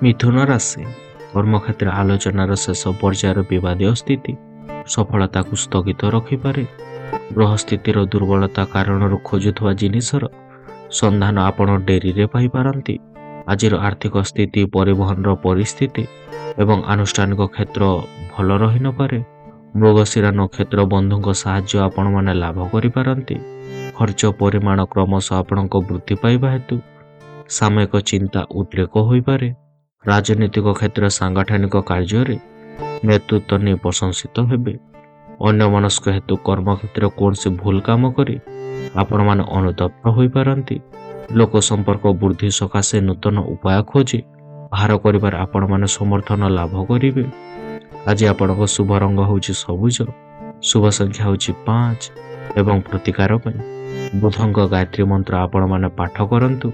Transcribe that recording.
ମିଥୁନ ରାଶି କର୍ମକ୍ଷେତ୍ର ଆଲୋଚନାର ଶେଷ ପର୍ଯ୍ୟାୟର ବିବାଦୀୟ ସ୍ଥିତି ସଫଳତାକୁ ସ୍ଥଗିତ ରଖିପାରେ। ଗ୍ରହ ସ୍ଥିତିର ଦୁର୍ବଳତା କାରଣରୁ ଖୋଜୁଥିବା ଜିନିଷର ସନ୍ଧାନ ଆପଣ ଡେରିରେ ପାଇପାରନ୍ତି। ଆଜିର ଆର୍ଥିକ ସ୍ଥିତି, ପରିବହନର ପରିସ୍ଥିତି ଏବଂ ଆନୁଷ୍ଠାନିକ କ୍ଷେତ୍ର ଭଲ ରହିନପାରେ। ମୃଗଶିରା ନକ୍ଷତ୍ର ବନ୍ଧୁଙ୍କ ସାହାଯ୍ୟ ଆପଣମାନେ ଲାଭ କରିପାରନ୍ତି। ଖର୍ଚ୍ଚ ପରିମାଣ କ୍ରମଶଃ ଆପଣଙ୍କ ବୃଦ୍ଧି ପାଇବା ହେତୁ ସାମୟିକ ଚିନ୍ତା ଉଦ୍ରେକ ହୋଇପାରେ। ରାଜନୈତିକ କ୍ଷେତ୍ର ସାଂଗଠନିକ କାର୍ଯ୍ୟରେ ନେତୃତ୍ୱ ନେଇ ପ୍ରଶଂସିତ ହେବେ। ଅନ୍ୟମନସ୍କ ହେତୁ କର୍ମକ୍ଷେତ୍ରରେ କୌଣସି ଭୁଲ କାମ କରି ଆପଣମାନେ ଅନୁତପ୍ତ ହୋଇପାରନ୍ତି। ଲୋକ ସମ୍ପର୍କ ବୃଦ୍ଧି ସକାଶେ ନୂତନ ଉପାୟ ଖୋଜି ବାହାର କରିବାରେ ଆପଣମାନେ ସମର୍ଥନ ଲାଭ କରିବେ। ଆଜି ଆପଣଙ୍କ ଶୁଭ ରଙ୍ଗ ହେଉଛି ସବୁଜ, ଶୁଭ ସଂଖ୍ୟା ହେଉଛି 5 ଏବଂ ପ୍ରତିକାର ପାଇଁ ବୁଧଙ୍କ ଗାୟତ୍ରୀ ମନ୍ତ୍ର ଆପଣମାନେ ପାଠ କରନ୍ତୁ।